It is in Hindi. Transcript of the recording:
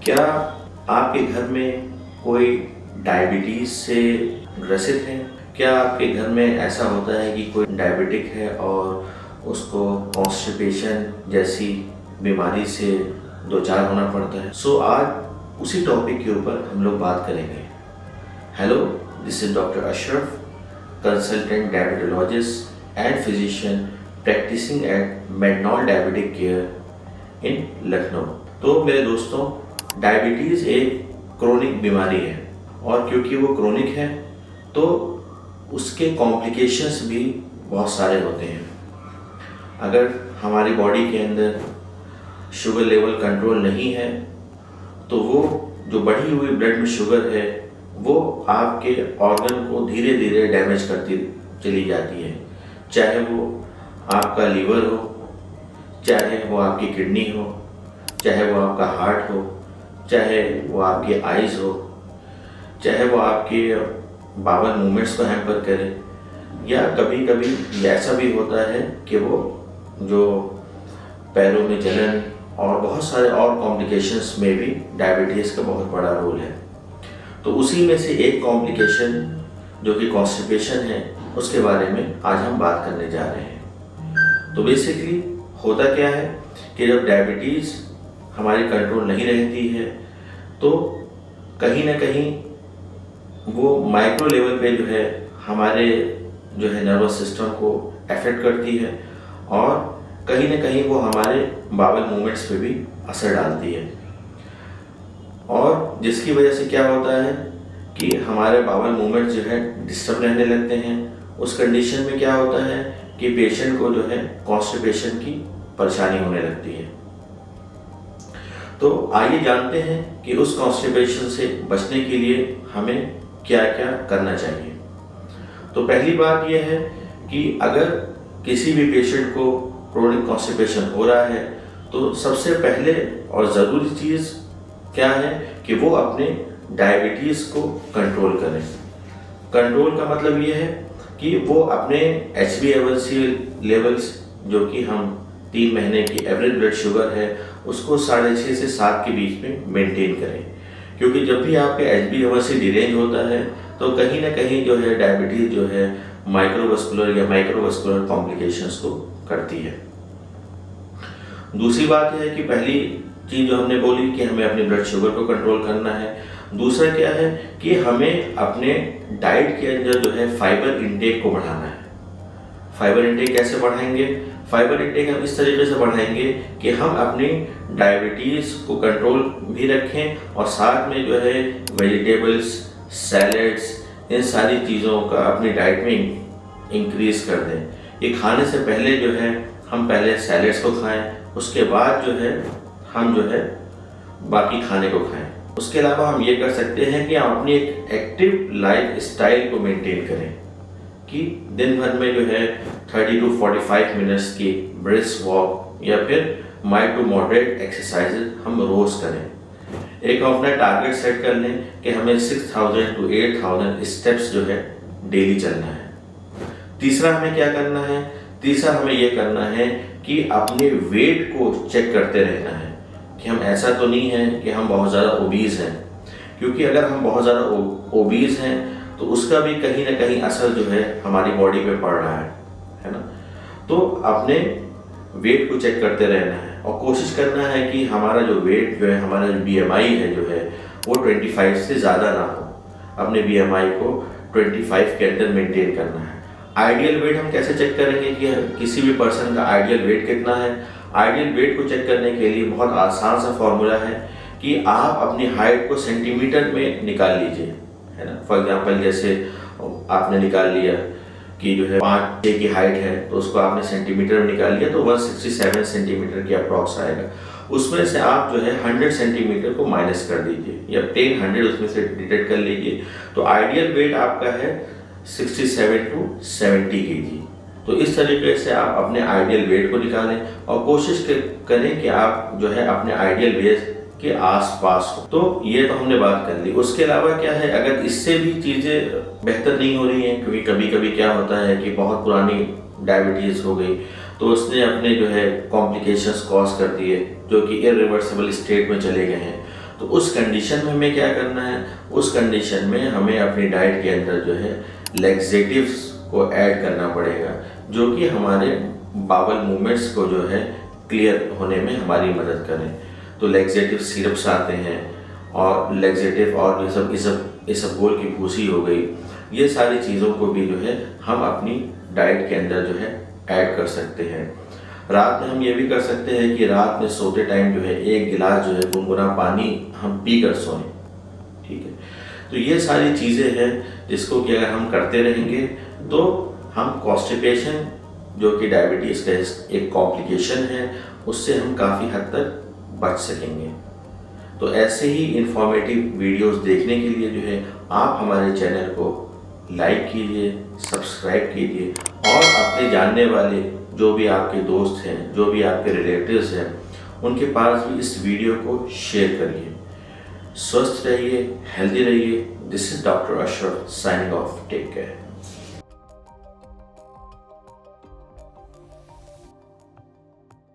क्या आपके घर में कोई डायबिटीज़ से ग्रसित है? क्या आपके घर में ऐसा होता है कि कोई डायबिटिक है और उसको कॉन्स्टिपेशन जैसी बीमारी से दो चार होना पड़ता है? आज उसी टॉपिक के ऊपर हम लोग बात करेंगे। Hello, this is doctor Ashraf, consultant diabetologist and physician practising at Mednol diabetic care in Lucknow. तो मेरे दोस्तों, डायबिटीज़ एक क्रोनिक बीमारी है और क्योंकि वो क्रोनिक है तो उसके कॉम्प्लिकेशंस भी बहुत सारे होते हैं। अगर हमारी बॉडी के अंदर शुगर लेवल कंट्रोल नहीं है तो वो जो बढ़ी हुई ब्लड में शुगर है वो आपके ऑर्गन को धीरे धीरे डैमेज करती चली जाती है। चाहे वो आपका लीवर हो, चाहे वो आपकी किडनी हो, चाहे वो आपका हार्ट हो, चाहे वो आपकी आइज़ हो, चाहे वो आपके बावल मूवमेंट्स को हैम्पर करे, या कभी कभी ऐसा भी होता है कि वो जो पैरों में जलन और बहुत सारे और कॉम्प्लिकेशंस में भी डायबिटीज़ का बहुत बड़ा रोल है। तो उसी में से एक कॉम्प्लिकेशन जो कि कॉन्स्टिपेशन है, उसके बारे में आज हम बात करने जा रहे हैं। तो बेसिकली होता क्या है कि जब डायबिटीज़ हमारी कंट्रोल नहीं रहती है तो कहीं ना कहीं वो माइक्रो लेवल पे जो है हमारे जो है नर्वस सिस्टम को अफेक्ट करती है और कहीं ना कहीं वो हमारे बावल मूवमेंट्स पे भी असर डालती है। और जिसकी वजह से क्या होता है कि हमारे बावल मूवमेंट्स जो है डिस्टर्ब रहने लगते हैं। उस कंडीशन में क्या होता है कि पेशेंट को जो है कॉन्स्टिपेशन की परेशानी होने लगती है। तो आइए जानते हैं कि उस कॉन्स्टिपेशन से बचने के लिए हमें क्या क्या करना चाहिए। तो पहली बात यह है कि अगर किसी भी पेशेंट को क्रोनिक कॉन्स्टिपेशन हो रहा है तो सबसे पहले और ज़रूरी चीज़ क्या है कि वो अपने डायबिटीज़ को कंट्रोल करें। कंट्रोल का मतलब ये है कि वो अपने HbA1c लेवल्स, जो कि हम 3 महीने की एवरेज ब्लड शुगर है, उसको 6.5 से 7 के बीच में मेंटेन करें। क्योंकि जब भी आपके HbA1c डिरेंज होता है तो कहीं ना कहीं जो है डायबिटीज़ जो है माइक्रोवस्कुलर या माइक्रोवस्कुलर कॉम्प्लिकेशंस को करती है। दूसरी बात यह है कि पहली चीज़ जो हमने बोली कि हमें अपनी ब्लड शुगर को कंट्रोल करना है। दूसरा क्या है कि हमें अपने डाइट के अंदर जो है फाइबर इंटेक को बढ़ाना है। फाइबर इंटेक कैसे बढ़ाएंगे? फाइबर इंटेक हम इस तरीके से बढ़ाएंगे कि हम अपनी डायबिटीज़ को कंट्रोल भी रखें और साथ में जो है वेजिटेबल्स, सैलेड्स, इन सारी चीज़ों का अपनी डाइट में इंक्रीज कर दें। ये खाने से पहले जो है हम पहले सैलेड्स को खाएं, उसके बाद जो है हम जो है बाकी खाने को खाएं। उसके अलावा हम ये कर सकते हैं कि हम अपनी एक एक्टिव लाइफ स्टाइल को मेंटेन करें कि दिन भर में जो है 30 to 45 मिनट्स की ब्रिस्क वॉक या फिर माइल्ड टू मॉडरेट एक्सरसाइजेज हम रोज़ करें। एक अपना टारगेट सेट कर लें कि हमें 6000 to 8000 स्टेप्स जो है डेली चलना है। तीसरा हमें क्या करना है? तीसरा हमें ये करना है कि अपने वेट को चेक करते रहना है कि हम ऐसा तो नहीं है कि हम बहुत ज़्यादा ओबीज़ हैं, क्योंकि अगर हम बहुत ज़्यादा ओबीज़ हैं तो उसका भी कहीं ना कहीं असर जो है हमारी बॉडी पे पड़ रहा है ना। तो अपने वेट को चेक करते रहना है और कोशिश करना है कि हमारा जो वेट जो है, हमारा जो BMI है जो है वो 25 से ज़्यादा ना हो। अपने BMI को 25 के अंदर मेंटेन करना है। आइडियल वेट हम कैसे चेक करेंगे कि किसी भी पर्सन का आइडियल वेट कितना है? आइडियल वेट को चेक करने के लिए बहुत आसान सा फॉर्मूला है कि आप अपनी हाइट को सेंटीमीटर में निकाल लीजिए, है ना। फॉर एग्जांपल जैसे आपने निकाल लिया कि जो है 5 की हाइट है तो उसको आपने सेंटीमीटर में निकाल लिया तो 167 सेंटीमीटर की अप्रॉक्स आएगा। उसमें से आप जो है 100 सेंटीमीटर को माइनस कर दीजिए या 100 उसमें से डिडक्ट कर लीजिए। तो आइडियल वेट आपका है 67 to 70 kg। तो इस तरीके से आप अपने आइडियल वेट को निकालें और कोशिश करें कि आप जो है अपने आइडियल वेट के आसपास हो। तो ये तो हमने बात कर ली। उसके अलावा क्या है, अगर इससे भी चीज़ें बेहतर नहीं हो रही हैं, क्योंकि कभी कभी क्या होता है कि बहुत पुरानी डायबिटीज़ हो गई तो उसने अपने जो है कॉम्प्लिकेशंस कॉज कर दिए जो कि इरिवर्सिबल स्टेट में चले गए हैं। तो उस कंडीशन में हमें क्या करना है, उस कंडीशन में हमें अपनी डाइट के अंदर जो है लैक्सेटिव्स को ऐड करना पड़ेगा, जो कि हमारे बावल मूवमेंट्स को जो है क्लियर होने में हमारी मदद करें। तो लैक्सेटिव सिरप्स आते हैं और लैक्सेटिव और इसबगोल की भूसी हो गई, ये सारी चीज़ों को भी जो है हम अपनी डाइट के अंदर जो है ऐड कर सकते हैं। रात में हम ये भी कर सकते हैं कि रात में सोते टाइम जो है 1 गिलास जो है गुनगुना पानी हम पी कर सोएं, ठीक है। तो ये सारी चीज़ें हैं जिसको कि अगर हम करते रहेंगे तो हम कॉन्स्टिपेशन, जो कि डायबिटीज़ का एक कॉम्प्लिकेशन है, उससे हम काफ़ी हद तक बच सकेंगे। तो ऐसे ही इंफॉर्मेटिव वीडियोस देखने के लिए जो है आप हमारे चैनल को लाइक कीजिए, सब्सक्राइब कीजिए और अपने जानने वाले जो भी आपके दोस्त हैं, जो भी आपके रिलेटिव्स हैं, उनके पास भी इस वीडियो को शेयर करिए। स्वस्थ रहिए, हेल्दी रहिए। This is doctor Ashraf signing off. Take care.